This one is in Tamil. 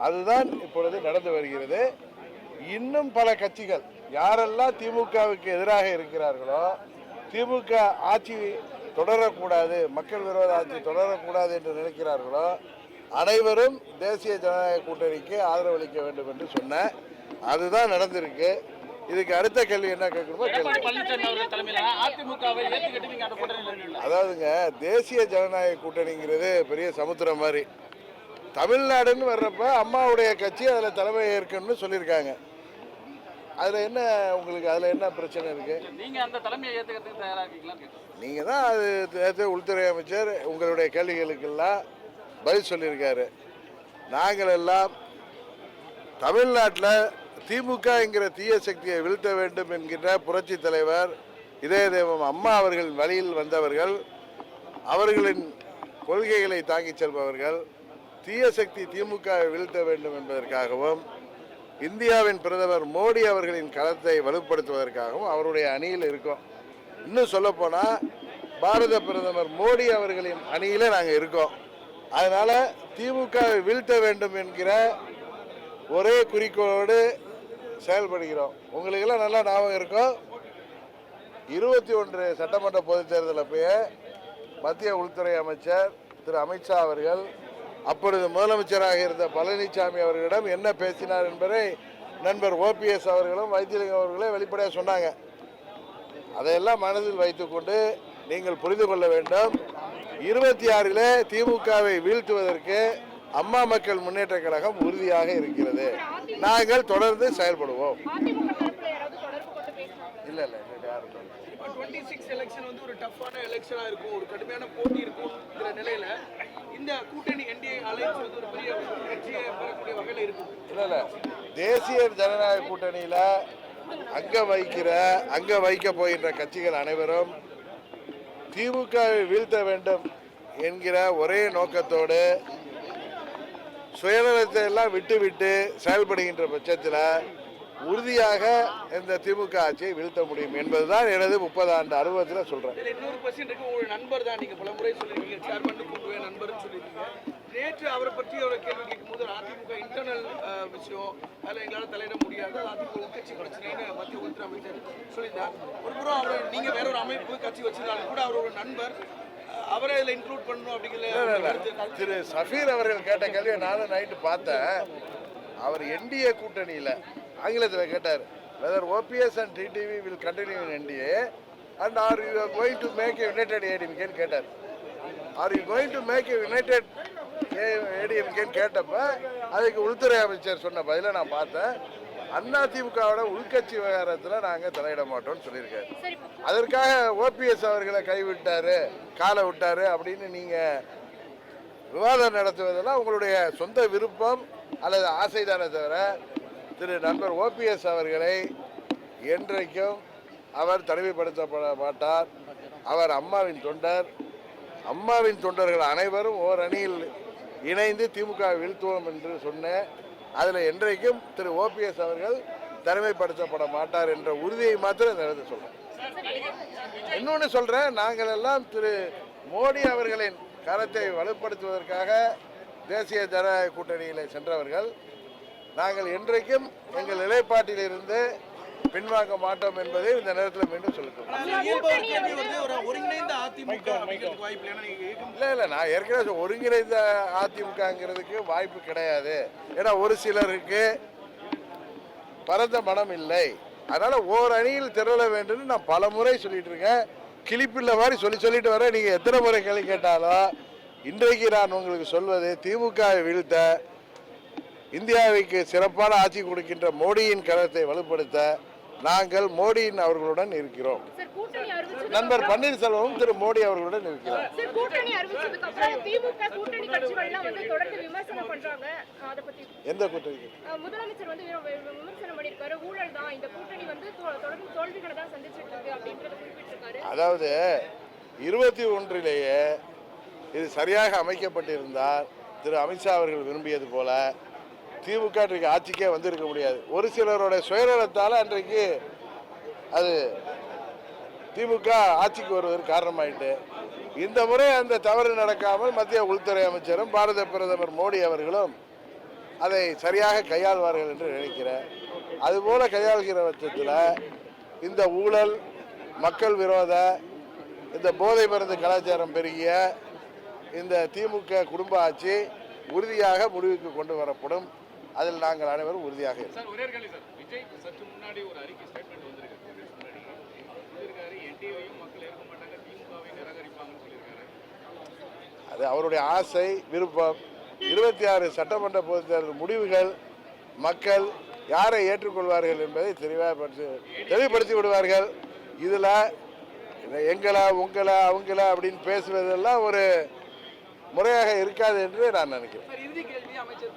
அதுதான் இப்பொழுது நடந்து வருகிறது. இன்னும் பல கட்சிகள் யாரெல்லாம் திமுகவுக்கு எதிராக இருக்கிறார்களோ, திமுக ஆட்சி தொடரக்கூடாது, மக்கள் விரோத ஆட்சி தொடரக்கூடாது என்று நினைக்கிறார்களோ அனைவரும் தேசிய ஜனநாயக கூட்டணிக்கு ஆதரவளிக்க வேண்டும் என்று சொன்ன அதுதான் நடந்திருக்கு. இதுக்கு அடுத்த கேள்வி என்ன கேட்கணுமோ அதாவதுங்க, தேசிய ஜனநாயக கூட்டணிங்கிறது பெரிய சமுத்திரம் மாதிரி. தமிழ்நாடுன்னு வர்றப்ப அம்மாவுடைய கட்சி அதில் தலைமை ஏற்கணும்னு சொல்லியிருக்காங்க. அதில் என்ன உங்களுக்கு அதில் என்ன பிரச்சனை இருக்கு? நீங்கள் அந்த தலைமையை ஏற்றுக்கிறதுக்கு தயாராக இருக்கீங்களா? நீங்கள் தான் அது நேற்று உள்துறை அமைச்சர் உங்களுடைய கேள்விகளுக்கெல்லாம் பதில் சொல்லியிருக்காரு. நாங்கள் எல்லாம் தமிழ்நாட்டில் திமுகங்கிற தீய சக்தியை வீழ்த்த வேண்டும் என்கின்ற புரட்சி தலைவர் இதய தெய்வம் அம்மா அவர்களின் வழியில் வந்தவர்கள், அவர்களின் கொள்கைகளை தாங்கிச் செல்பவர்கள். தீய சக்தி திமுகவை வீழ்த்த வேண்டும் என்பதற்காகவும் இந்தியாவின் பிரதமர் மோடி அவர்களின் களத்தை வலுப்படுத்துவதற்காகவும் அவருடைய அணியில் இருக்கோம். இன்னும் சொல்லப்போனால் பாரத பிரதமர் மோடி அவர்களின் அணியில நாங்கள் இருக்கோம். அதனால திமுகவை வீழ்த்த வேண்டும் என்கிற ஒரே குறிக்கோளோடு செயல்படுகிறோம். உங்களுக்கெல்லாம் நல்லா ஞாபகம் இருக்கும், 21 சட்டமன்ற பொதுத் தேர்தல் அப்பயே மத்திய உள்துறை அமைச்சர் திரு அமித்ஷா அவர்கள் அப்பொழுது முதலமைச்சராக இருந்த பழனிசாமி அவர்களிடம் என்ன பேசினார் என்பதை நண்பர் OPS அவர்களும் வைத்தியலிங்கம் அவர்களே வெளிப்படையாக சொன்னாங்க. அதையெல்லாம் மனதில் வைத்துக்கொண்டு நீங்கள் புரிந்து கொள்ள வேண்டும், 26 திமுகவை வீழ்த்துவதற்கு அம்மா மக்கள் முன்னேற்ற கழகம் உறுதியாக இருக்கிறது. நாங்கள் தொடர்ந்து செயல்படுவோம். இல்ல இல்ல யாரும் 26 எலெக்ஷன் வந்து ஒரு டஃப்பான எலெக்ஷனா இருக்கும், ஒரு கடுமையான போட்டி இருக்கும்ங்கிற நிலையில இந்த கூட்டணி NDA அலைன்ஸ் வந்து ஒரு பெரிய வெற்றியை பெறக்கூடிய வகையில் இருக்கும். இல்ல தேசிய ஜனநாயக கூட்டணியில அங்க வைக்க போகின்ற கட்சிகள் அனைவரும் திமுகவை வீழ்த்த வேண்டும் என்கிற ஒரே நோக்கத்தோடு சுயநலத்தை எல்லாம் விட்டு செயல்படுகின்ற பட்சத்தில் உறுதியாக இந்த திமுக ஆட்சியை வீழ்த்த முடியும் என்பதுதான் எனது 30 ஆண்டு அனுபவத்தில் சொல்றேன். இன்னொரு क्वेश्चन இருக்கு, ஒரு நண்பர் தான், நீங்க பலமுறை சொல்லிருக்கீங்க சேர்மன் கூப்பிடுவே நண்பர்னு சொல்லிருக்கீங்க. நேற்று அவரை பற்றி ஒரு கேள்வி கேட்கும்போது அதிமுக இன்டர்னல் விஷயம் அதில் எங்களால் தலையிட முடியாது, அதிமுக உட்கட்சி பிரச்சனைன்னு மத்திய உள்துறை அமைச்சர் சொல்லியிருந்தார். ஒரு புறம் அவர் நீங்க வேற ஒரு அமைப்பு கட்சி வச்சிருந்தாலும் கூட அவர் ஒரு நண்பர், அவரை இதில் இன்க்ளூட் பண்ணணும் அப்படிங்கிற திரு சஃபீர் அவர்கள் கேட்ட கேள்வியை நானும் நைட்டு பார்த்தேன். அவர் NDA கூட்டணியில் ஆங்கிலத்தில் கேட்டார், whether OPS and TTV will continue in NDA and are you going to make a united ADMK கேட்டார். are you going to make a united ADMK கேட்டப்ப அதுக்கு உள்துறை அமைச்சர் சொன்ன பதில நான் பார்த்தேன், அதிமுகவோட உள்கட்சி விவகாரத்தில் நாங்கள் தலையிட மாட்டோம்னு சொல்லியிருக்காரு. அதற்காக OPS அவர்களை கைவிட்டாரு, காலை விட்டாரு அப்படின்னு நீங்கள் விவாதம் நடத்துவதெல்லாம் உங்களுடைய சொந்த விருப்பம் அல்லது ஆசைதானே தவிர திரு நண்பர் OPS அவர்களை என்றைக்கும் அவர் தனிமைப்படுத்தப்பட மாட்டார். அவர் அம்மாவின் தொண்டர். அம்மாவின் தொண்டர்கள் அனைவரும் ஓர் அணியில் இணைந்து திமுக வீழ்த்துவோம் என்று சொன்னேன். அதில் என்றைக்கும் திரு OPS அவர்கள் தனிமைப்படுத்தப்பட மாட்டார் என்ற உறுதியை மாத்திரம் இந்த இடத்துல சொல்றேன். இன்னொன்று சொல்றேன், நாங்கள் எல்லாம் திரு மோடி அவர்களின் கரத்தை வலுப்படுத்துவதற்காக தேசிய ஜனநாயக கூட்டணியில் சென்றவர்கள். நாங்கள் என்றைக்கும் எங்கள் நிலைப்பாட்டிலிருந்து பின்வாங்க மாட்டோம் என்பதை இந்த நேரத்தில் மீண்டும் சொல்லுறோம். இல்ல நான் ஏற்கனவே ஒருங்கிணைந்த அதிமுகங்கிறதுக்கு வாய்ப்பு கிடையாது. ஏன்னா ஒரு சிலருக்கு பரந்த மனம் இல்லை. அதனால ஓர் அணியில் திரள வேண்டும் நான் பல முறை சொல்லிட்டு இருக்கேன். கிளிப்பில்ல மாதிரி சொல்லிட்டு வரேன். நீங்க எத்தனை முறை கேள்வி கேட்டாலும் இன்றைக்கு நான் உங்களுக்கு சொல்வது, திமுகவை வீழ்த்த இந்தியாவுக்கு சிறப்பான ஆட்சி கொடுக்கின்ற மோடியின் கரத்தை வலுப்படுத்த நாங்கள் மோடியின் அவர்களுடன் இருக்கிறோம். நண்பர் பன்னீர்செல்வமும் திரு மோடி அவர்களுடன் இருக்கிறார். எந்த கூட்டணி? முதலமைச்சர் வந்து விமர்சனம் பண்ணிருக்காரு, ஊழல் தான் இந்த கூட்டணி வந்து தொடர்ந்து தோல்விகளை தான் சந்திச்சிட்டு இருக்கு அப்படின்றத குறிப்பிட்டிருக்காரு. அதாவது 21 இது சரியாக அமைக்கப்பட்டிருந்தால் திரு அமித்ஷா அவர்கள் விரும்பியது போல திமுக இன்றைக்கு ஆட்சிக்கே வந்திருக்க முடியாது. ஒரு சிலருடைய சுயநலத்தால் அன்றைக்கு அது திமுக ஆட்சிக்கு வருவதற்கு காரணமாயிட்டு. இந்த முறை அந்த தவறு நடக்காமல் மத்திய உள்துறை அமைச்சரும் பாரத பிரதமர் மோடி அவர்களும் அதை சரியாக கையாள்வார்கள் என்று நினைக்கிறேன். அதுபோல கையாள்கிற பட்சத்தில் இந்த ஊழல், மக்கள் விரோத, இந்த போதை மருந்து கலாச்சாரம் பெருகிய இந்த திமுக குடும்ப ஆட்சி உறுதியாக முடிவுக்கு கொண்டு வரப்படும். அதில் நாங்கள் அனைவரும் உறுதியாக இருக்கோம். சார் ஒரே கேள்வி சார், விஜய் சற்று முன்னாடி ஒரு அறிக்கை ஸ்டேட்மெண்ட் வந்திருக்கு. சொல்லியிருக்காரு என்டிஏவையும் மக்கள் ஏற்க மாட்டாங்க, திமுகவை நிராகரிப்பாங்கன்னு சொல்லியிருக்காரு. அது அவருடைய ஆசை, விருப்பம். 26 சட்டமன்ற பொதுத் தேர்தல் முடிவுகள் மக்கள் யாரை ஏற்றுக்கொள்வார்கள் என்பதை தெளிவுபடுத்தி விடுவார்கள். இதில் எங்களா உங்களா அவங்களா அப்படின்னு பேசுவதெல்லாம் ஒரு முறையாக இருக்காது என்று நான் நினைக்கிறேன். இறுதி கேள்வி அமைச்சர்